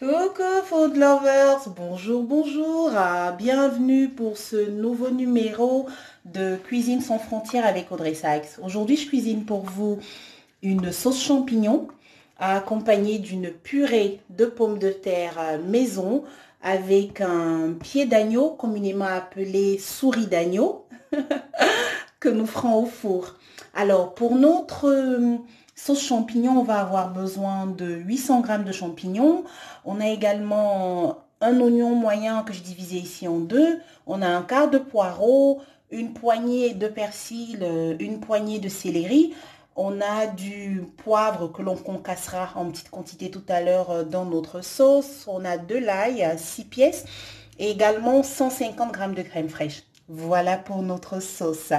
Coucou food lovers, bonjour, bonjour, bienvenue pour ce nouveau numéro de Cuisine sans frontières avec Audrey Sykes. Aujourd'hui, je cuisine pour vous une sauce champignon accompagnée d'une purée de pommes de terre maison avec un pied d'agneau, communément appelé souris d'agneau, que nous ferons au four. Alors, pour notre sauce champignon, on va avoir besoin de 800 g de champignons. On a également un oignon moyen que j'ai divisé ici en deux. On a un quart de poireau, une poignée de persil, une poignée de céleri. On a du poivre que l'on concassera en petite quantité tout à l'heure dans notre sauce. On a de l'ail, 6 pièces et également 150 g de crème fraîche. Voilà pour notre sauce.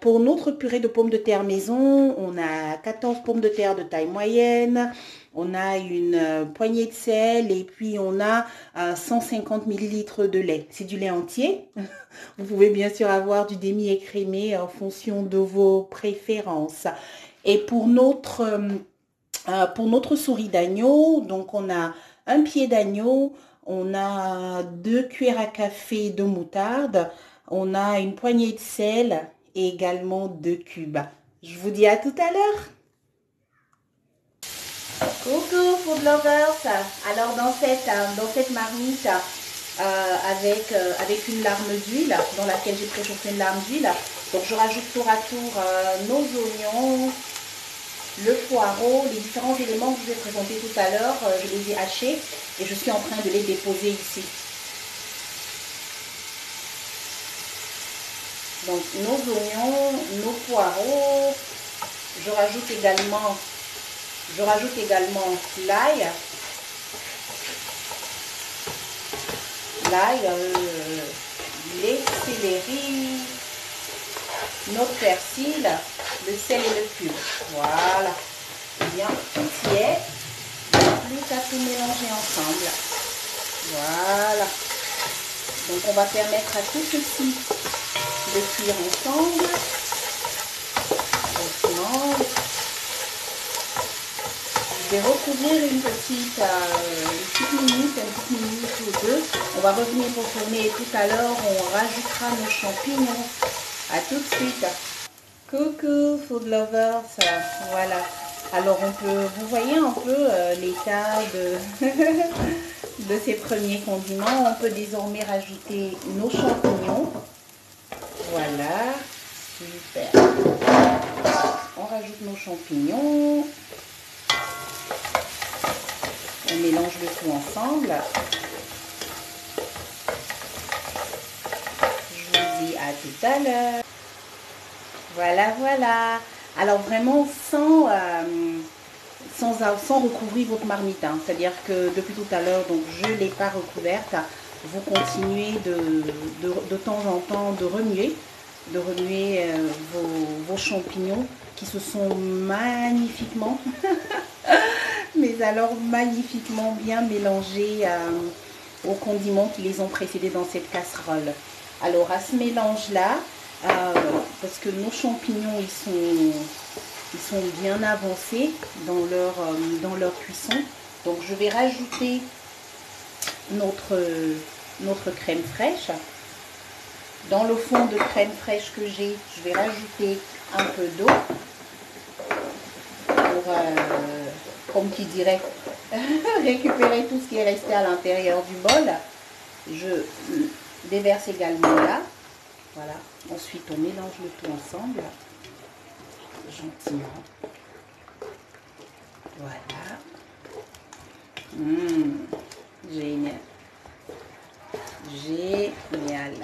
Pour notre purée de pommes de terre maison, on a 14 pommes de terre de taille moyenne, on a une poignée de sel et puis on a 150 ml de lait. C'est du lait entier. Vous pouvez bien sûr avoir du demi-écrémé en fonction de vos préférences. Et pour notre souris d'agneau, donc on a un pied d'agneau, on a 2 cuillères à café de moutarde, on a une poignée de sel et également 2 cubes. Je vous dis à tout à l'heure. Coucou food lovers. Alors dans cette marmite avec une larme d'huile dans laquelle j'ai préchauffé une larme d'huile, donc je rajoute tour à tour nos oignons, le poireau, les différents éléments que je vous ai présentés tout à l'heure, je les ai hachés et je suis en train de les déposer ici. Donc nos oignons, nos poireaux, je rajoute également l'ail, les céleris, notre persil, le sel et le cube. Voilà. Et bien, tout y est. Plus qu'à tout mélanger ensemble. Voilà. Donc, on va permettre à tout ceci de cuire ensemble. Doucement. Je vais recouvrir une petite minute ou deux. On va revenir pour tourner et tout à l'heure, on rajoutera nos champignons. À tout de suite. Coucou food lovers, voilà. Alors vous voyez un peu l'état de ces premiers condiments. On peut désormais rajouter nos champignons. Voilà, super. On rajoute nos champignons. On mélange le tout ensemble. Je vous dis à tout à l'heure. Voilà, voilà. Alors vraiment sans recouvrir votre marmite. Hein. C'est-à-dire que depuis tout à l'heure, donc je ne l'ai pas recouverte. Vous continuez de temps en temps de remuer vos champignons qui se sont magnifiquement, mais alors magnifiquement bien mélangés aux condiments qui les ont précédés dans cette casserole. Alors à ce mélange-là, parce que nos champignons ils sont bien avancés dans leur cuisson, donc je vais rajouter notre crème fraîche. Dans le fond de crème fraîche que j'ai, je vais rajouter un peu d'eau pour, comme qui dirait, récupérer tout ce qui est resté à l'intérieur du bol. Je déverse également là. Voilà. Ensuite, on mélange le tout ensemble, gentiment. Voilà. Génial. Génial.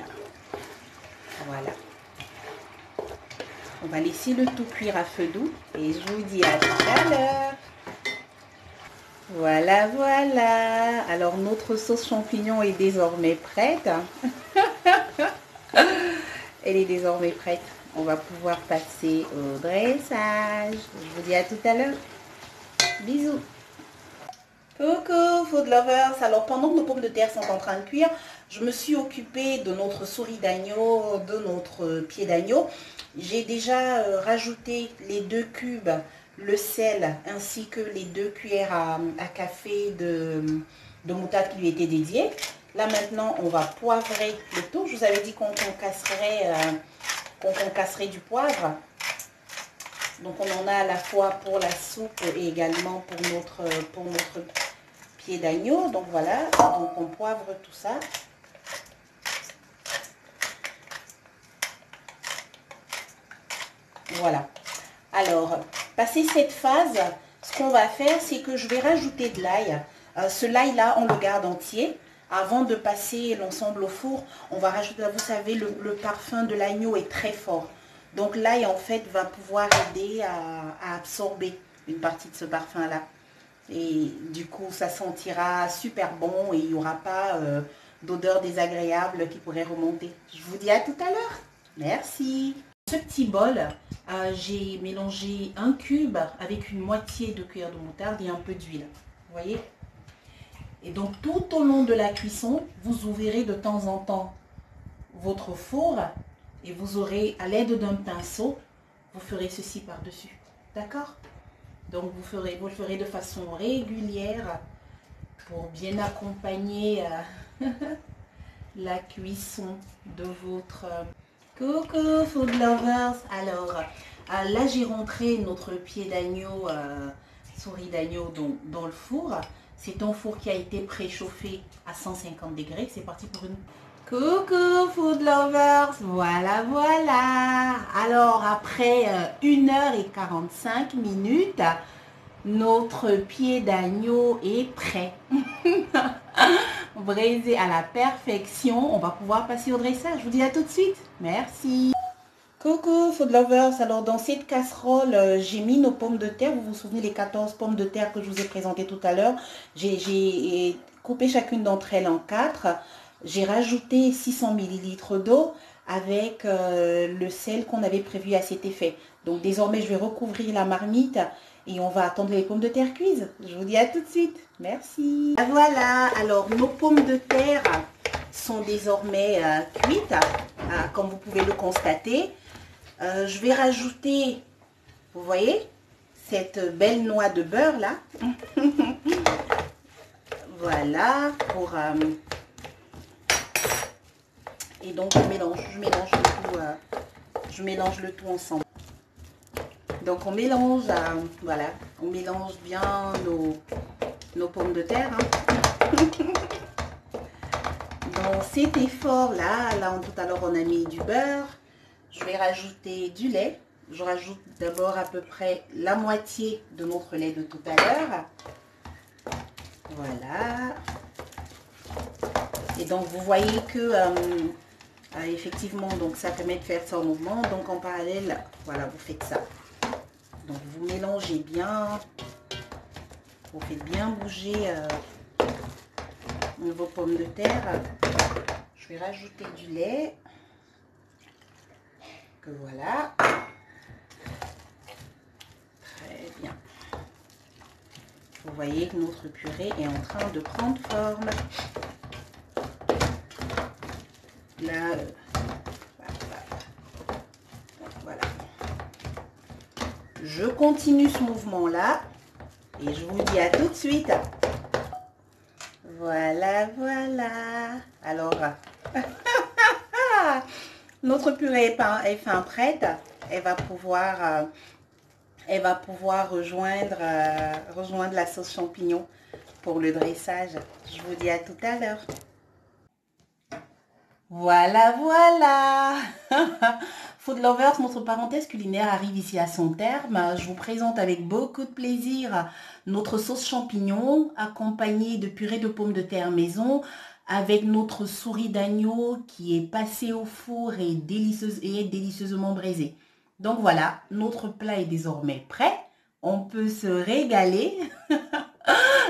Voilà. On va laisser le tout cuire à feu doux et je vous dis à tout à l'heure. Voilà, voilà. Alors, notre sauce champignon est désormais prête. Elle est désormais prête. On va pouvoir passer au dressage. Je vous dis à tout à l'heure. Bisous. Coucou food lovers. Alors pendant que nos pommes de terre sont en train de cuire, je me suis occupée de notre souris d'agneau, de notre pied d'agneau. J'ai déjà rajouté les 2 cubes le sel ainsi que les 2 cuillères à café de moutarde qui lui était dédiée. Là maintenant, on va poivrer le tout. Je vous avais dit qu'on concasserait du poivre. Donc on en a à la fois pour la soupe et également pour notre pied d'agneau. Donc voilà, donc on poivre tout ça. Voilà. Alors, passé cette phase, ce qu'on va faire, c'est que je vais rajouter de l'ail. Ce l'ail-là, on le garde entier. Avant de passer l'ensemble au four, on va rajouter, vous savez, le parfum de l'agneau est très fort. Donc l'ail, en fait, va pouvoir aider à absorber une partie de ce parfum-là. Et du coup, ça sentira super bon et il n'y aura pas d'odeur désagréable qui pourrait remonter. Je vous dis à tout à l'heure. Merci. Dans ce petit bol, j'ai mélangé un cube avec une moitié de cuillère de moutarde et un peu d'huile. Vous voyez? Et donc, tout au long de la cuisson, vous ouvrirez de temps en temps votre four et vous aurez, à l'aide d'un pinceau, vous ferez ceci par-dessus. D'accord? Donc, vous le ferez de façon régulière pour bien accompagner la cuisson de votre... Coucou food lovers. Alors, là j'ai rentré notre pied d'agneau, souris d'agneau dans le four. C'est un four qui a été préchauffé à 150 degrés. C'est parti pour une... Coucou food lovers. Voilà, voilà. Alors, après 1h45 minutes, notre pied d'agneau est prêt. Braisé à la perfection. On va pouvoir passer au dressage. Je vous dis à tout de suite. Merci. Coucou food lovers. Alors dans cette casserole, j'ai mis nos pommes de terre. Vous vous souvenez les 14 pommes de terre que je vous ai présentées tout à l'heure. J'ai coupé chacune d'entre elles en 4. J'ai rajouté 600 ml d'eau avec le sel qu'on avait prévu à cet effet. Donc désormais, je vais recouvrir la marmite et on va attendre les pommes de terre cuises. Je vous dis à tout de suite. Merci. Voilà, alors nos pommes de terre sont désormais cuites, comme vous pouvez le constater. Je vais rajouter, vous voyez, cette belle noix de beurre là. Voilà, et donc je mélange le tout ensemble. Donc on mélange, voilà, on mélange bien nos pommes de terre. Dans cet effort-là, tout à l'heure on a mis du beurre. Je vais rajouter du lait. Je rajoute d'abord à peu près la moitié de notre lait de tout à l'heure. Voilà. Et donc vous voyez que effectivement, donc ça permet de faire ça en mouvement. Donc en parallèle, voilà, vous faites ça. Donc vous mélangez bien, vous faites bien bouger vos pommes de terre. Je vais rajouter du lait. Que voilà. Très bien. Vous voyez que notre purée est en train de prendre forme. Là, voilà. Je continue ce mouvement-là et je vous dis à tout de suite. Voilà, voilà. Alors, notre purée est fin prête. Elle va pouvoir rejoindre la sauce champignon pour le dressage. Je vous dis à tout à l'heure. Voilà, voilà. Food lovers, notre parenthèse culinaire arrive ici à son terme. Je vous présente avec beaucoup de plaisir notre sauce champignon accompagnée de purée de pommes de terre maison avec notre souris d'agneau qui est passée au four et est délicieusement braisée. Donc voilà, notre plat est désormais prêt. On peut se régaler.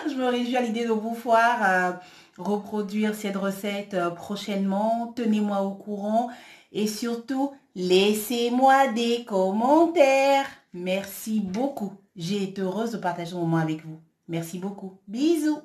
Je me réjouis à l'idée de vous voir reproduire cette recette prochainement. Tenez-moi au courant et surtout, laissez-moi des commentaires. Merci beaucoup. J'ai été heureuse de partager ce moment avec vous. Merci beaucoup. Bisous.